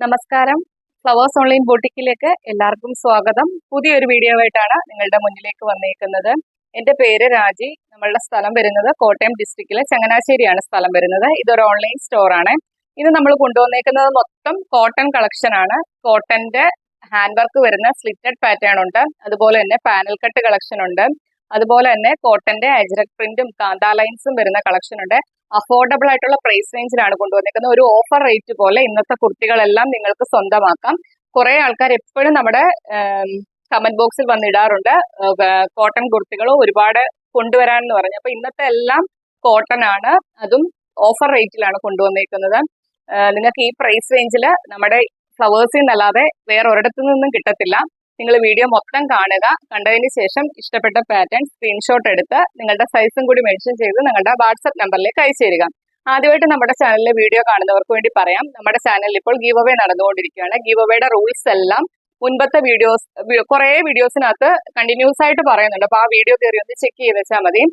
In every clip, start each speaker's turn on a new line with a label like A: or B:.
A: നമസ്കാരം. Flowers online ബൊട്ടിക്കിലേക്ക് എല്ലാവർക്കും സ്വാഗതം. പുതിയൊരു വീഡിയോ ആയിട്ടാണ് നിങ്ങളുടെ മുന്നിലേക്ക് വന്നേക്കുന്നത്. എൻ്റെ പേര് രാജി. നമ്മളുടെ സ്ഥലം വരുന്നത് കോട്ടയം ഡിസ്ട്രിക്റ്റിലെ ചങ്ങനാശ്ശേരിയാണ് സ്ഥലം വരുന്നത്. ഇതൊരു ഓൺലൈൻ സ്റ്റോറാണ്. ഇത് നമ്മൾ കൊണ്ടുവന്നേക്കുന്നത് മൊത്തം കോട്ടൺ കളക്ഷൻ ആണ്. കോട്ടന്റെ ഹാൻഡ് വർക്ക് വരുന്ന സ്ലിറ്റഡ് പാറ്റേൺ ഉണ്ട്, അതുപോലെ തന്നെ പാനൽ കട്ട് കളക്ഷൻ ഉണ്ട്, അതുപോലെ തന്നെ കോട്ടന്റെ അജ്രക് പ്രിന്റും കാന്താ ലൈൻസും വരുന്ന കളക്ഷൻ ഉണ്ട്. അഫോർഡബിൾ ആയിട്ടുള്ള പ്രൈസ് റേഞ്ചിലാണ് കൊണ്ടുവന്നിരിക്കുന്നത്. ഒരു ഓഫർ റേറ്റ് പോലെ ഇന്നത്തെ കുർത്തികളെല്ലാം നിങ്ങൾക്ക് സ്വന്തമാക്കാം. കുറെ ആൾക്കാർ എപ്പോഴും നമ്മുടെ കമന്റ് ബോക്സിൽ വന്നിടാറുണ്ട് കോട്ടൺ കുർത്തികൾ ഒരുപാട് കൊണ്ടുവരാനെന്ന് പറഞ്ഞു. അപ്പൊ ഇന്നത്തെ എല്ലാം കോട്ടൺ ആണ്, അതും ഓഫർ റേറ്റിലാണ് കൊണ്ടുവന്നിരിക്കുന്നത്. നിങ്ങൾക്ക് ഈ പ്രൈസ് റേഞ്ചിൽ നമ്മുടെ ഫ്ലവേഴ്സിൽ നിന്നല്ലാതെ വേറെ ഒരിടത്തു നിന്നും കിട്ടത്തില്ല. നിങ്ങൾ വീഡിയോ മൊത്തം കാണുക. കണ്ടതിന് ശേഷം ഇഷ്ടപ്പെട്ട പാറ്റേൺ സ്ക്രീൻഷോട്ട് എടുത്ത് നിങ്ങളുടെ സൈസും കൂടി മെൻഷൻ ചെയ്ത് നിങ്ങളുടെ വാട്സപ്പ് നമ്പറിലേക്ക് അയച്ചു തരിക. ആദ്യമായിട്ട് നമ്മുടെ ചാനലിലെ വീഡിയോ കാണുന്നവർക്ക് വേണ്ടി പറയാം, നമ്മുടെ ചാനലിൽ ഇപ്പോൾ ഗീവ് അവേ നടന്നുകൊണ്ടിരിക്കുകയാണ്. ഗീവ് അവയുടെ റൂൾസ് എല്ലാം മുൻപത്തെ കുറേ വീഡിയോസിനകത്ത് കണ്ടിന്യൂസ് ആയിട്ട് പറയുന്നുണ്ട്. അപ്പൊ ആ വീഡിയോ കയറി ഒന്ന് ചെക്ക് ചെയ്ത് വെച്ചാൽ മതി.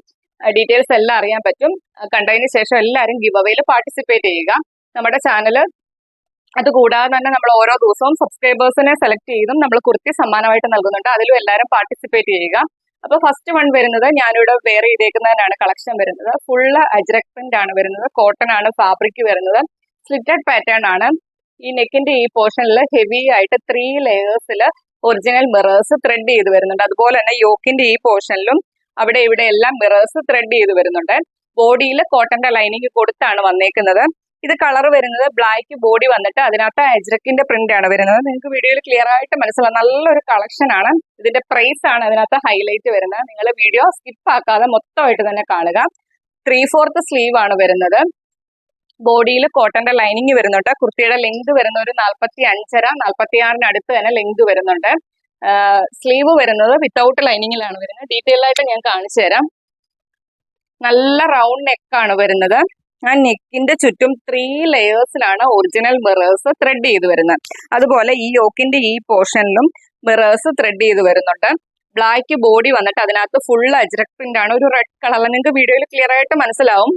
A: ഡീറ്റെയിൽസ് എല്ലാം അറിയാൻ പറ്റും. കണ്ടതിന് ശേഷം എല്ലാവരും ഗീവ് അവയിൽ പാർട്ടിസിപ്പേറ്റ് ചെയ്യുക. നമ്മുടെ ചാനൽ അതുകൂടാതെ തന്നെ നമ്മൾ ഓരോ ദിവസവും സബ്സ്ക്രൈബേഴ്സിനെ സെലക്ട് ചെയ്തും നമ്മൾ കുർത്തി സമ്മാനമായിട്ട് നൽകുന്നുണ്ട്. അതിലും എല്ലാവരും പാർട്ടിസിപ്പേറ്റ് ചെയ്യുക. അപ്പൊ ഫസ്റ്റ് വൺ വരുന്നത് ഞാനിവിടെ വെയർ ചെയ്തേക്കുന്നതിനാണ് കളക്ഷൻ വരുന്നത്. ഫുള്ള് അജ്രക് പ്രിന്റ് ആണ് വരുന്നത്. കോട്ടൺ ആണ് ഫാബ്രിക് വരുന്നത്. സ്ലിറ്റഡ് പാറ്റേൺ ആണ്. ഈ നെക്കിന്റെ ഈ പോർഷനിൽ ഹെവി ആയിട്ട് 3 ലെയേഴ്സിൽ ഒറിജിനൽ മിറേഴ്സ് ത്രെഡ് ചെയ്ത് വരുന്നുണ്ട്. അതുപോലെ തന്നെ യോക്കിന്റെ ഈ പോർഷനിലും അവിടെ ഇവിടെ എല്ലാം മിറേഴ്സ് ത്രെഡ് ചെയ്ത് വരുന്നുണ്ട്. ബോഡിയിൽ കോട്ടന്റെ ലൈനിങ് കൊടുത്താണ് വന്നേക്കുന്നത്. ഇത് കളർ വരുന്നത് ബ്ലാക്ക് ബോഡി വന്നിട്ട് അതിനകത്ത് അജ്രക്കിന്റെ പ്രിന്റ് ആണ് വരുന്നത്. നിങ്ങൾക്ക് വീഡിയോയിൽ ക്ലിയർ ആയിട്ട് മനസ്സിലാവും. നല്ലൊരു കളക്ഷൻ ആണ്. ഇതിന്റെ പ്രൈസ് ആണ് അതിനകത്ത് ഹൈലൈറ്റ് വരുന്നത്. നിങ്ങൾ വീഡിയോ സ്കിപ്പ് ആക്കാതെ മൊത്തമായിട്ട് തന്നെ കാണുക. 3/4 സ്ലീവ് ആണ് വരുന്നത്. ബോഡിയിൽ കോട്ടന്റെ ലൈനിങ് വരുന്നുണ്ട്. കുർത്തിയുടെ ലെങ്ത് വരുന്ന ഒരു 45.5 46 അടുത്ത് തന്നെ ലെങ്ത് വരുന്നുണ്ട്. സ്ലീവ് വരുന്നത് വിത്തൗട്ട് ലൈനിങ്ങിലാണ് വരുന്നത്. ഡീറ്റെയിൽ ആയിട്ട് ഞാൻ കാണിച്ചു തരാം. നല്ല റൗണ്ട് നെക്കാണ് വരുന്നത്. ആ നെക്കിന്റെ ചുറ്റും 3 ലെയേഴ്സിലാണ് ഒറിജിനൽ മിറേഴ്സ് ത്രെഡ് ചെയ്ത് വരുന്നത്. അതുപോലെ ഈ യോക്കിന്റെ ഈ പോർഷനിലും മിറേഴ്സ് ത്രെഡ് ചെയ്ത് വരുന്നുണ്ട്. ബ്ലാക്ക് ബോഡി വന്നിട്ട് അതിനകത്ത് ഫുൾ അജ്രക് പ്രിന്റ് ആണ്. ഒരു റെഡ് കളർ നിങ്ങൾക്ക് വീഡിയോയിൽ ക്ലിയർ ആയിട്ട് മനസ്സിലാവും.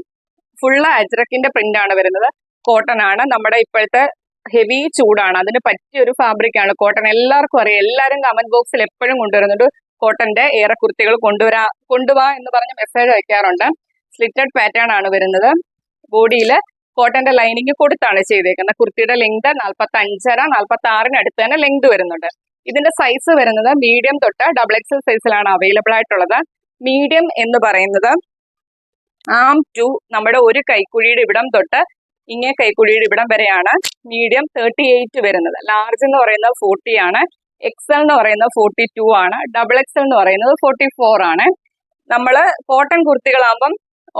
A: ഫുള്ള് അജ്രക്കിന്റെ പ്രിന്റ് ആണ് വരുന്നത്. കോട്ടൺ ആണ്. നമ്മുടെ ഇപ്പോഴത്തെ ഹെവി ചൂടാണ്, അതിന് പറ്റിയ ഒരു ഫാബ്രിക് ആണ് കോട്ടൺ. എല്ലാവർക്കും അറിയാം. എല്ലാവരും കമന്റ് ബോക്സിൽ എപ്പോഴും കൊണ്ടുവരുന്നുണ്ട് കോട്ടന്റെ ഏറെ കുർത്തികൾ കൊണ്ടുവാ എന്ന് പറഞ്ഞ് മെസ്സേജ് അയക്കാറുണ്ട്. സ്ലിറ്റഡ് പാറ്റേൺ ആണ് വരുന്നത്. ബോഡിയിൽ കോട്ടന്റെ ലൈനിങ് കൊടുത്താണ് ചെയ്തേക്കുന്നത്. കുർത്തിയുടെ ലെങ്ത് 45.5 46 അടുത്ത് തന്നെ ലെങ്ത് വരുന്നുണ്ട്. ഇതിന്റെ സൈസ് വരുന്നത് മീഡിയം തൊട്ട് XXL സൈസിലാണ് അവൈലബിൾ ആയിട്ടുള്ളത്. മീഡിയം എന്ന് പറയുന്നത് ആം ടു നമ്മുടെ ഒരു കൈക്കുഴിയുടെ ഇവിടം തൊട്ട് ഇങ്ങേ കൈക്കുഴിയുടെ ഇവിടം വരെയാണ് മീഡിയം 38 വരുന്നത്. ലാർജ് എന്ന് പറയുന്നത് 40 ആണ്. XL എന്ന് പറയുന്നത് 42 ആണ്. XXL എന്ന് പറയുന്നത് 44 ആണ്. നമ്മള് കോട്ടൺ കുർത്തികളാകുമ്പം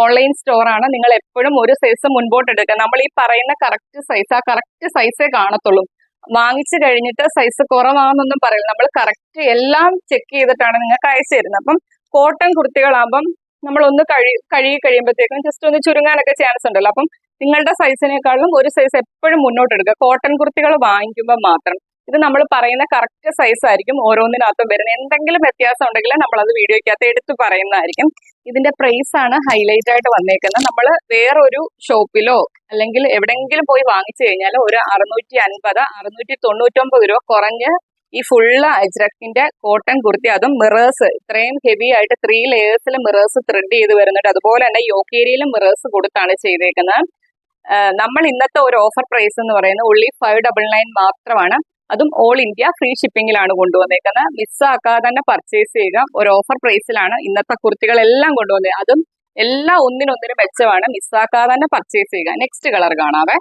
A: ഓൺലൈൻ സ്റ്റോർ ആണ്. നിങ്ങൾ എപ്പോഴും ഒരു സൈസ് മുൻപോട്ട് എടുക്കുക. നമ്മൾ ഈ പറയുന്ന കറക്റ്റ് സൈസ് ആ കറക്റ്റ് സൈസേ കാണത്തുള്ളൂ. വാങ്ങിച്ചു കഴിഞ്ഞിട്ട് സൈസ് കുറവാണെന്നൊന്നും പറയില്ല. നമ്മൾ കറക്റ്റ് എല്ലാം ചെക്ക് ചെയ്തിട്ടാണ് നിങ്ങൾക്ക് അയച്ചു തരുന്നത്. അപ്പം കോട്ടൺ കുർത്തികളാകുമ്പം നമ്മളൊന്ന് കഴുകി കഴിയുമ്പോഴത്തേക്കും ജസ്റ്റ് ഒന്ന് ചുരുങ്ങാനൊക്കെ ചാൻസ് ഉണ്ടല്ലോ. അപ്പം നിങ്ങളുടെ സൈസിനേക്കാളും ഒരു സൈസ് എപ്പോഴും മുന്നോട്ട് എടുക്കുക കോട്ടൺ കുർത്തികൾ വാങ്ങിക്കുമ്പോൾ മാത്രം. ഇത് നമ്മൾ പറയുന്ന കറക്റ്റ് സൈസ് ആയിരിക്കും ഓരോന്നിനകത്തും വരുന്നത്. എന്തെങ്കിലും വ്യത്യാസം ഉണ്ടെങ്കിൽ നമ്മളത് വീഡിയോയ്ക്കകത്ത് എടുത്ത് പറയുന്നതായിരിക്കും. ഇതിന്റെ പ്രൈസ് ആണ് ഹൈലൈറ്റ് ആയിട്ട് വന്നേക്കുന്നത്. നമ്മൾ വേറൊരു ഷോപ്പിലോ അല്ലെങ്കിൽ എവിടെയെങ്കിലും പോയി വാങ്ങിച്ചു കഴിഞ്ഞാൽ ഒരു 650 699 രൂപ കുറഞ്ഞ് ഈ ഫുള്ള് അജ്രക്കിന്റെ കോട്ടൺ കുർത്തി, അതും മിറേഴ്സ് ഇത്രയും ഹെവി ആയിട്ട് 3 ലെയേഴ്സിൽ മിറേഴ്സ് ത്രെഡ് ചെയ്ത് വരുന്നുണ്ട്. അതുപോലെ തന്നെ യോക്ക് ഏരിയയിലും മിറേഴ്സ് കൊടുത്താണ് ചെയ്തേക്കുന്നത്. നമ്മൾ ഇന്നത്തെ ഒരു ഓഫർ പ്രൈസ് എന്ന് പറയുന്നത് only 599 മാത്രമാണ്. അതും ഓൾ ഇന്ത്യ ഫ്രീ ഷിപ്പിംഗിലാണ് കൊണ്ടുവന്നേക്കുന്നത്. മിസ്സാക്കാതെ തന്നെ പർച്ചേസ് ചെയ്യുക. ഒരു ഓഫർ പ്രൈസിലാണ് ഇന്നത്തെ കുർത്തികളെല്ലാം കൊണ്ടുവന്നത്. അതും എല്ലാം ഒന്നിനൊന്നിനും മെച്ചമാണ്. മിസ്സാക്കാതെ തന്നെ പർച്ചേസ് ചെയ്യുക. നെക്സ്റ്റ് കളർ കാണാവേ.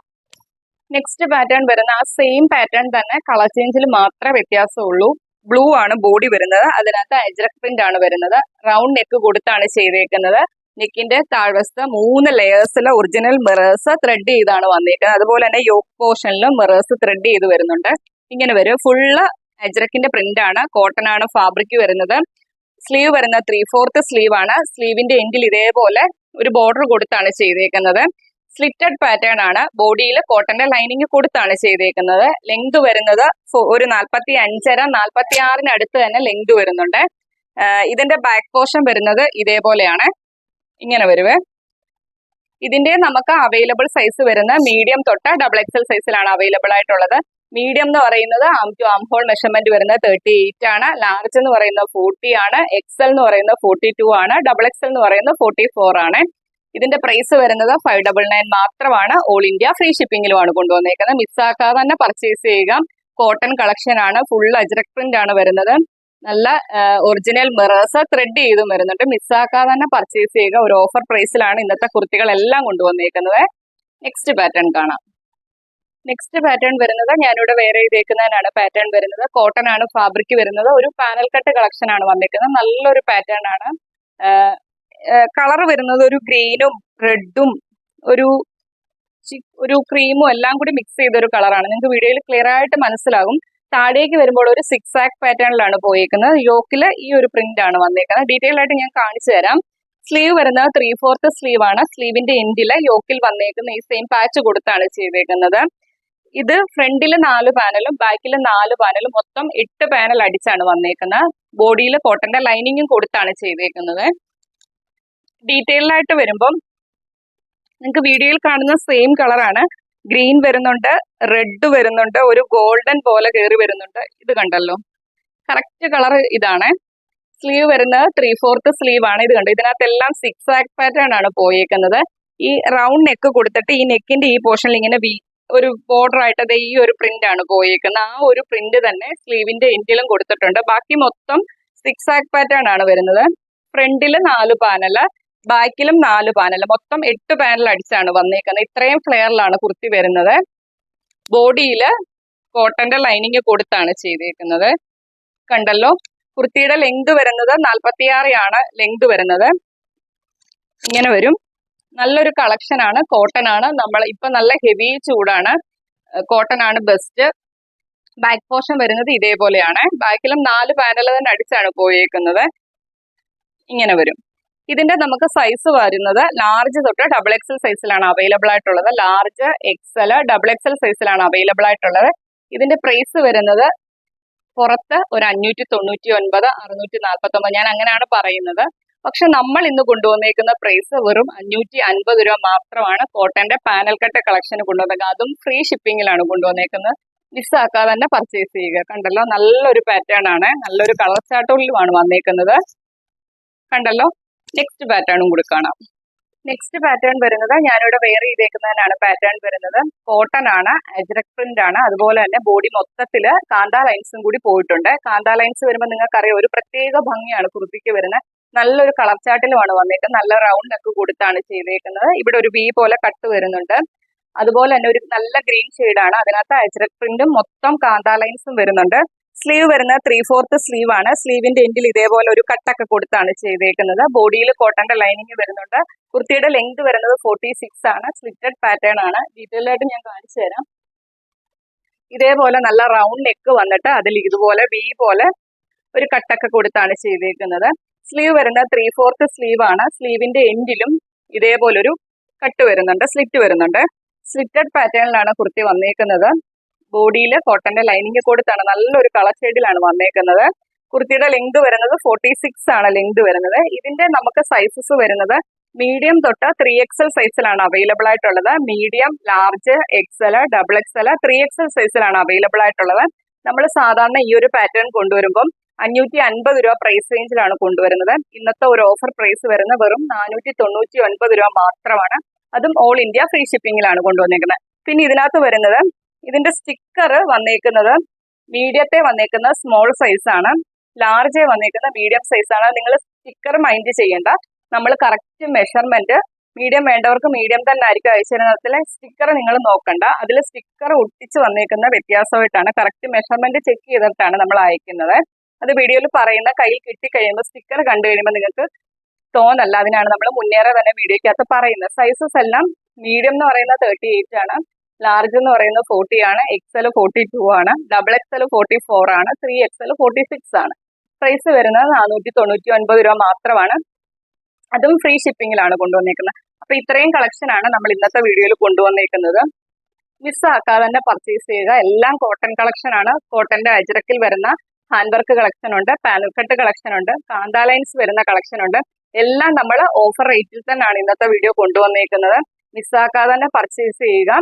A: നെക്സ്റ്റ് പാറ്റേൺ വരുന്ന ആ സെയിം പാറ്റേൺ തന്നെ കളർ ചേഞ്ചിൽ മാത്രമേ വ്യത്യാസമുള്ളൂ. ബ്ലൂ ആണ് ബോഡി വരുന്നത്. അതിനകത്ത് അജ്രക് പ്രിന്റ് ആണ് വരുന്നത്. റൗണ്ട് നെക്ക് കൊടുത്താണ് ചെയ്തേക്കുന്നത്. നെക്കിന്റെ താഴ്വശത്ത് 3 ലെയേഴ്സിലെ ഒറിജിനൽ മിറേഴ്സ് ത്രെഡ് ചെയ്താണ് വന്നേക്കുന്നത്. അതുപോലെ തന്നെ യോക്ക് പോർഷനിലും മിറേഴ്സ് ത്രെഡ് ചെയ്ത് വരുന്നുണ്ട്. ഇങ്ങനെ വരും. ഫുള്ള് അജ്രക്കിന്റെ പ്രിന്റ് ആണ്. കോട്ടൺ ആണ് ഫാബ്രിക് വരുന്നത്. സ്ലീവ് വരുന്ന 3/4 സ്ലീവ് ആണ്. സ്ലീവിന്റെ എൻഡിൽ ഇതേപോലെ ഒരു ബോർഡർ കൊടുത്താണ് ചെയ്തേക്കുന്നത്. സ്ലിറ്റഡ് പാറ്റേൺ ആണ്. ബോഡിയിൽ കോട്ടന്റെ ലൈനിങ് കൊടുത്താണ് ചെയ്തേക്കുന്നത്. ലെങ്ത് വരുന്നത് ഒരു 45.5 46 അടുത്ത് തന്നെ ലെങ്ത് വരുന്നുണ്ട്. ഇതിന്റെ ബാക്ക് പോർഷൻ വരുന്നത് ഇതേപോലെയാണ്. ഇങ്ങനെ വരുവേ. ഇതിന്റെ നമുക്ക് അവൈലബിൾ സൈസ് വരുന്ന മീഡിയം തൊട്ട് XXL സൈസിലാണ് അവൈലബിൾ ആയിട്ടുള്ളത്. മീഡിയം എന്ന് പറയുന്നത് ആം ടു ആം ഹോൾ മെഷർമെന്റ് വരുന്നത് 38 ആണ്. ലാർജ് എന്ന് പറയുന്നത് 40 ആണ്. എക്സൽ എന്ന് പറയുന്നത് 42 ആണ്. ഡബിൾ എക്സൽ എന്ന് പറയുന്നത് 44 ആണ്. ഇതിന്റെ പ്രൈസ് വരുന്നത് 599 മാത്രമാണ്. ഓൾ ഇന്ത്യ ഫ്രീ ഷിപ്പിംഗിലുമാണ് കൊണ്ടുവന്നേക്കുന്നത്. മിസ്സാക്കാതെ തന്നെ പർച്ചേസ് ചെയ്യുക. കോട്ടൺ കളക്ഷൻ ആണ്. ഫുൾ അജ്രക് പ്രിന്റ് ആണ് വരുന്നത്. നല്ല ഒറിജിനൽ മിറേഴ്സ് ത്രെഡ് ചെയ്തും വരുന്നുണ്ട്. മിസ്സാക്കാതെ തന്നെ പർച്ചേസ് ചെയ്യുക. ഒരു ഓഫർ പ്രൈസിലാണ് ഇന്നത്തെ കുർത്തികളെല്ലാം കൊണ്ടുവന്നേക്കുന്നത്. നെക്സ്റ്റ് പാറ്റേൺ കാണാം. നെക്സ്റ്റ് പാറ്റേൺ വരുന്നത് ഞാനിവിടെ വേറെ ചെയ്തേക്കുന്നതിനാണ് പാറ്റേൺ വരുന്നത്. കോട്ടൺ ആണ് ഫാബ്രിക് വരുന്നത്. ഒരു പാനൽ കട്ട് കളക്ഷൻ ആണ് വന്നേക്കുന്നത്. നല്ലൊരു പാറ്റേൺ ആണ്. കളർ വരുന്നത് ഒരു ഗ്രീനും റെഡും ഒരു ക്രീമും എല്ലാം കൂടി മിക്സ് ചെയ്തൊരു കളറാണ്. നിങ്ങൾക്ക് വീഡിയോയിൽ ക്ലിയർ ആയിട്ട് മനസ്സിലാകും. താഴേക്ക് വരുമ്പോൾ ഒരു 6 ആക്ക് പാറ്റേണിലാണ് പോയേക്കുന്നത്. യോക്കില് ഈ ഒരു പ്രിന്റ് ആണ് വന്നേക്കുന്നത്. ഡീറ്റെയിൽ ആയിട്ട് ഞാൻ കാണിച്ചു തരാം. സ്ലീവ് വരുന്നത് 3/4 സ്ലീവ് ആണ്. സ്ലീവിന്റെ എൻഡില് യോക്കിൽ വന്നേക്കുന്ന ഈ സെയിം പാച്ച് കൊടുത്താണ് ചെയ്തേക്കുന്നത്. ഇത് ഫ്രണ്ടില് 4 പാനലും ബാക്കിൽ 4 പാനലും മൊത്തം 8 പാനൽ അടിച്ചാണ് വന്നേക്കുന്നത്. ബോഡിയിൽ കോട്ടന്റെ ലൈനിങ്ങും കൊടുത്താണ് ചെയ്തേക്കുന്നത്. ഡീറ്റെയിൽഡായിട്ട് വരുമ്പം നിങ്ങൾക്ക് വീഡിയോയിൽ കാണുന്ന സെയിം കളറാണ്. ഗ്രീൻ വരുന്നുണ്ട്, റെഡ് വരുന്നുണ്ട്, ഒരു ഗോൾഡൻ പോലെ കയറി വരുന്നുണ്ട്. ഇത് കണ്ടല്ലോ, കറക്റ്റ് കളർ ഇതാണ്. സ്ലീവ് വരുന്നത് 3/4 സ്ലീവ് ആണ്. ഇത് കണ്ടോ, ഇതിനകത്തെല്ലാം 6 ആക്ക് പാറ്റേൺ ആണ് പോയേക്കുന്നത്. ഈ റൗണ്ട് നെക്ക് കൊടുത്തിട്ട് ഈ നെക്കിന്റെ ഈ പോർഷനിൽ ഇങ്ങനെ ഒരു ബോർഡർ ആയിട്ട് ഈ ഒരു പ്രിന്റ് ആണ് പോയേക്കുന്നത്. ആ ഒരു പ്രിന്റ് തന്നെ സ്ലീവിന്റെ എൻഡിലും കൊടുത്തിട്ടുണ്ട്. ബാക്കി മൊത്തം 6 ആക്ക് പാറ്റേൺ ആണ് വരുന്നത്. ഫ്രണ്ടില് 4 പാനല്, ബാക്കിലും 4 പാനല്, മൊത്തം 8 പാനൽ അടിച്ചാണ് വന്നേക്കുന്നത്. ഇത്രയും ഫ്ലെയറിലാണ് കുർത്തി വരുന്നത്. ബോഡിയില് കോട്ടന്റെ ലൈനിങ് കൊടുത്താണ് ചെയ്തേക്കുന്നത്. കണ്ടല്ലോ, കുർത്തിയുടെ ലെങ്ത് വരുന്നത് 46 ആണ് ലെങ്ത് വരുന്നത്. ഇങ്ങനെ വരും. നല്ലൊരു കളക്ഷൻ ആണ്. കോട്ടൺ ആണ്. നമ്മൾ ഇപ്പൊ നല്ല ഹെവി ചൂടാണ്. കോട്ടൺ ആണ് ബെസ്റ്റ്. ബാക്ക് പോർഷൻ വരുന്നത് ഇതേപോലെയാണ്. ബാക്കിലും 4 പാനൽ തന്നെ അടിച്ചാണ് പോയേക്കുന്നത്. ഇങ്ങനെ വരും. ഇതിന്റെ നമുക്ക് സൈസ് വരുന്നത് ലാർജ് തൊട്ട് ഡബിൾ എക്സൽ സൈസിലാണ് അവൈലബിൾ ആയിട്ടുള്ളത്. ലാർജ്, എക്സൽ, ഡബിൾ എക്സൽ സൈസിലാണ് അവൈലബിൾ ആയിട്ടുള്ളത്. ഇതിന്റെ പ്രൈസ് വരുന്നത് പുറത്ത് ഒരു 599, 649, ഞാൻ അങ്ങനെയാണ് പറയുന്നത്. പക്ഷെ നമ്മൾ ഇന്ന് കൊണ്ടുവന്നേക്കുന്ന പ്രൈസ് വെറും 550 രൂപ മാത്രമാണ്. കോട്ടന്റെ പാനൽ കട്ട് കളക്ഷൻ കൊണ്ടുവന്നേക്കുന്നത്. അതും ഫ്രീ ഷിപ്പിംഗിലാണ് കൊണ്ടുവന്നേക്കുന്നത്. മിസ്സാക്കാതെ തന്നെ പർച്ചേസ് ചെയ്യുക. കണ്ടല്ലോ, നല്ലൊരു പാറ്റേൺ ആണ്. നല്ലൊരു കളർ ചാർട്ടുകളിലുമാണ് വന്നേക്കുന്നത്. കണ്ടല്ലോ, നെക്സ്റ്റ് പാറ്റേണും കൂടി കാണാം. നെക്സ്റ്റ് പാറ്റേൺ വരുന്നത് ഞാനിവിടെ വെയർ ചെയ്തേക്കുന്നതിനാണ് പാറ്റേൺ വരുന്നത്. കോട്ടൺ ആണ്, അജ്രക് പ്രിന്റ് ആണ്. അതുപോലെ തന്നെ ബോഡി മൊത്തത്തില് കാന്താ ലൈൻസും കൂടി പോയിട്ടുണ്ട്. കാന്താ ലൈൻസ് വരുമ്പോൾ നിങ്ങൾക്കറിയാം, ഒരു പ്രത്യേക ഭംഗിയാണ് കുർത്തിക്ക് വരുന്നത്. നല്ലൊരു കളർ ചാർട്ടിലുമാണ് വന്നേക്കുന്നത്. നല്ല റൗണ്ട് ഒക്കെ കൊടുത്താണ് ചെയ്തേക്കുന്നത്. ഇവിടെ ഒരു വി പോലെ കട്ട് വരുന്നുണ്ട്. അതുപോലെ തന്നെ ഒരു നല്ല ഗ്രീൻ ഷെയ്ഡാണ്. അതിനകത്ത് അജ്രക് പ്രിന്റും മൊത്തം കാന്താ ലൈൻസും വരുന്നുണ്ട്. സ്ലീവ് വരുന്നത് 3/4 സ്ലീവ് ആണ്. സ്ലീവിന്റെ എൻഡിൽ ഇതേപോലെ ഒരു കട്ടൊക്കെ കൊടുത്താണ് ചെയ്തേക്കുന്നത്. ബോഡിയിൽ കോട്ടന്റെ ലൈനിങ് വരുന്നുണ്ട്. കുർത്തിയുടെ ലെങ്ത് വരുന്നത് 46 ആണ്. സ്ലിറ്റഡ് പാറ്റേൺ ആണ്. ഡീറ്റെയിൽ ആയിട്ട് ഞാൻ കാണിച്ചു തരാം. ഇതേപോലെ നല്ല റൗണ്ട് നെക്ക് വന്നിട്ട് അതിൽ ഇതുപോലെ വി പോലെ ഒരു കട്ടൊക്കെ കൊടുത്താണ് ചെയ്തേക്കുന്നത്. സ്ലീവ് വരുന്നത് 3/4 സ്ലീവ് ആണ്. സ്ലീവിന്റെ എൻഡിലും ഇതേപോലൊരു കട്ട് വരുന്നുണ്ട്, സ്ലിറ്റ് വരുന്നുണ്ട്. സ്ലിറ്റഡ് പാറ്റേണിലാണ് കുർത്തി വന്നേക്കുന്നത്. ബോഡിയിൽ കോട്ടന്റെ ലൈനിങ് കൊടുത്താണ് നല്ലൊരു കളർ ഷെയ്ഡിലാണ് വന്നേക്കുന്നത്. കുർത്തിയുടെ ലെങ്ത് വരുന്നത് 46 ആണ് ലെങ്ത് വരുന്നത്. ഇതിന്റെ നമുക്ക് സൈസസ് വരുന്നത് മീഡിയം തൊട്ട് 3XL സൈസിലാണ് അവൈലബിൾ ആയിട്ടുള്ളത്. Medium, large, XL, double XL, 3XL സൈസിലാണ് അവൈലബിൾ ആയിട്ടുള്ളത്. നമ്മൾ സാധാരണ ഈ ഒരു പാറ്റേൺ കൊണ്ടുവരുമ്പം 550 രൂപ പ്രൈസ് റേഞ്ചിലാണ് കൊണ്ടുവരുന്നത്. ഇന്നത്തെ ഒരു ഓഫർ പ്രൈസ് വരുന്നത് വെറും 499 രൂപ മാത്രമാണ്. അതും ഓൾ ഇന്ത്യ ഫ്രീ ഷിപ്പിംഗിലാണ് കൊണ്ടുവന്നേക്കുന്നത്. പിന്നെ ഇതിനകത്ത് വരുന്നത് ഇതിന്റെ സ്റ്റിക്കർ വന്നേക്കുന്നത് മീഡിയത്തെ വന്നേക്കുന്ന സ്മോൾ സൈസ് ആണ്. ലാർജ് വന്നേക്കുന്ന മീഡിയം സൈസ് ആണ്. നിങ്ങൾ സ്റ്റിക്കർ മൈൻഡ് ചെയ്യേണ്ട. നമ്മൾ കറക്റ്റ് മെഷർമെന്റ്, മീഡിയം വേണ്ടവർക്ക് മീഡിയം തന്നെ ആയിരിക്കും അയച്ചിരുന്നതിലെ സ്റ്റിക്കർ നിങ്ങൾ നോക്കണ്ട. അതിൽ സ്റ്റിക്കർ ഒട്ടിച്ച് വന്നേക്കുന്ന വ്യത്യാസമായിട്ടാണ്. കറക്റ്റ് മെഷർമെന്റ് ചെക്ക് ചെയ്തിട്ടാണ് നമ്മൾ അയക്കുന്നത്. അത് വീഡിയോയിൽ പറയുന്ന കയ്യിൽ കിട്ടിക്കഴിയുമ്പോൾ സ്റ്റിക്കർ കണ്ടു കഴിയുമ്പോൾ നിങ്ങൾക്ക് തോന്നല്ല. അതിനാണ് നമ്മൾ മുന്നേറെ തന്നെ വീഡിയോക്കകത്ത് പറയുന്നത്. സൈസസ് എല്ലാം മീഡിയം എന്ന് പറയുന്നത് 38 ആണ്. ലാർജ് എന്ന് പറയുന്നത് 40 ആണ്. എക്സൽ 42 ആണ്. ഡബിൾ എക്സൽ 44 ആണ്. 3XL 46 ആണ്. പ്രൈസ് വരുന്നത് 499 രൂപ മാത്രമാണ്. അതും ഫ്രീ ഷിപ്പിംഗിലാണ് കൊണ്ടുവന്നേക്കുന്നത്. അപ്പൊ ഇത്രയും കളക്ഷൻ ആണ് നമ്മൾ ഇന്നത്തെ വീഡിയോയിൽ കൊണ്ടുവന്നേക്കുന്നത്. മിസ്സാക്കാതെ തന്നെ പർച്ചേസ് ചെയ്യുക. എല്ലാം കോട്ടൺ കളക്ഷൻ ആണ്. കോട്ടന്റെ അജ്രക്കിൽ വരുന്ന ഹാൻഡ് വർക്ക് കളക്ഷൻ ഉണ്ട്, പാനൽ കട്ട് കളക്ഷൻ ഉണ്ട്, കാന്താ ലൈൻസ് വരുന്ന കളക്ഷൻ ഉണ്ട്. എല്ലാം നമ്മൾ ഓഫർ റേറ്റിൽ തന്നെയാണ് ഇന്നത്തെ വീഡിയോ കൊണ്ടുവന്നേക്കുന്നത്. മിസ്സാക്കാതെ തന്നെ പർച്ചേസ് ചെയ്യുക.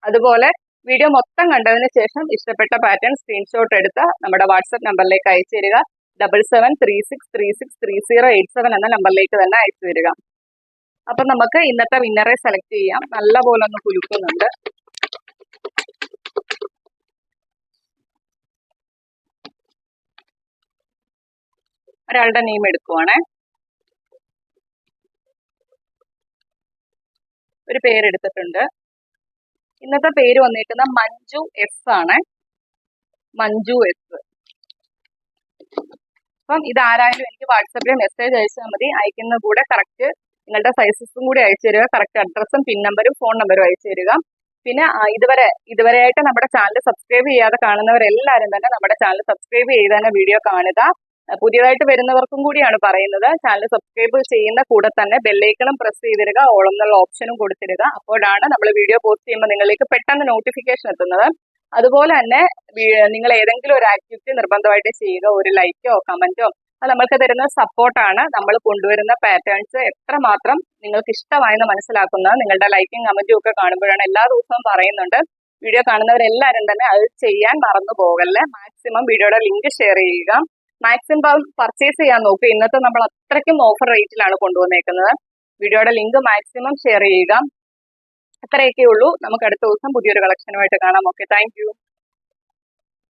A: അതുപോലെ വീഡിയോ മൊത്തം കണ്ടതിന് ശേഷം ഇഷ്ടപ്പെട്ട പാറ്റേൺ സ്ക്രീൻഷോട്ട് എടുത്ത് നമ്മുടെ വാട്സപ്പ് നമ്പറിലേക്ക് അയച്ചു തരിക. 7736363087 എന്ന നമ്പറിലേക്ക് തന്നെ അയച്ചു തരിക. അപ്പൊ നമുക്ക് ഇന്നത്തെ വിന്നറെ സെലക്ട് ചെയ്യാം. നല്ല പോലെ ഒന്ന് കുലുക്കുന്നുണ്ട്. ഒരാളുടെ നെയിം എടുക്കുവാണേ. ഒരു പേരെടുത്തിട്ടുണ്ട്. ഇന്നത്തെ പേര് വന്നിരിക്കുന്ന മഞ്ജു എസ് ആണ്. മഞ്ജു എസ്. അപ്പം ഇതാരായാലും എനിക്ക് വാട്സപ്പിൽ മെസ്സേജ് അയച്ചാൽ മതി. അയക്കുന്ന കൂടെ കറക്റ്റ് നിങ്ങളുടെ സൈസസും കൂടി അയച്ചു തരിക. കറക്റ്റ് അഡ്രസ്സും പിൻ നമ്പരും ഫോൺ നമ്പരും അയച്ചു തരിക. പിന്നെ ഇതുവരെയായിട്ട് നമ്മുടെ ചാനൽ സബ്സ്ക്രൈബ് ചെയ്യാതെ കാണുന്നവരെല്ലാവരും തന്നെ നമ്മുടെ ചാനൽ സബ്സ്ക്രൈബ് ചെയ്ത് തന്നെ വീഡിയോ കാണുക. പുതിയതായിട്ട് വരുന്നവർക്കും കൂടിയാണ് പറയുന്നത്. ചാനൽ സബ്സ്ക്രൈബ് ചെയ്യുന്ന കൂടെ തന്നെ ബെല്ലൈക്കണും പ്രസ് ചെയ്തിടുക. ഓൾ എന്നുള്ള ഓപ്ഷനും കൊടുത്തിടുക. അപ്പോഴാണ് നമ്മൾ വീഡിയോ പോസ്റ്റ് ചെയ്യുമ്പോൾ നിങ്ങളിലേക്ക് പെട്ടെന്ന് നോട്ടിഫിക്കേഷൻ എത്തുന്നത്. അതുപോലെ തന്നെ നിങ്ങൾ ഏതെങ്കിലും ഒരു ആക്ടിവിറ്റി നിർബന്ധമായിട്ട് ചെയ്യുക. ഒരു ലൈക്കോ കമന്റോ അത് നമ്മൾക്ക് തരുന്ന സപ്പോർട്ടാണ്. നമ്മൾ കൊണ്ടുവരുന്ന പാറ്റേൺസ് എത്രമാത്രം നിങ്ങൾക്ക് ഇഷ്ടമായെന്ന് മനസ്സിലാക്കുന്നത് നിങ്ങളുടെ ലൈക്കും കമന്റും ഒക്കെ കാണുമ്പോഴാണ്. എല്ലാ ദിവസവും പറയുന്നുണ്ട്. വീഡിയോ കാണുന്നവരെല്ലാവരും തന്നെ അത് ചെയ്യാൻ മറന്നു പോകല്ലേ. മാക്സിമം വീഡിയോയുടെ ലിങ്ക് ഷെയർ ചെയ്യുക. മാക്സിമം പർച്ചേസ് ചെയ്യാൻ നോക്കുക. ഇന്നത്തെ നമ്മൾ അത്രയ്ക്കും ഓഫർ റേറ്റിലാണ് കൊണ്ടുവന്നേക്കുന്നത്. വീഡിയോയുടെ ലിങ്ക് മാക്സിമം ഷെയർ ചെയ്യുക. അത്രയൊക്കെ ഉള്ളൂ. നമുക്ക് അടുത്ത ദിവസം പുതിയൊരു കളക്ഷനുമായിട്ട് കാണാം. Okay, thank you.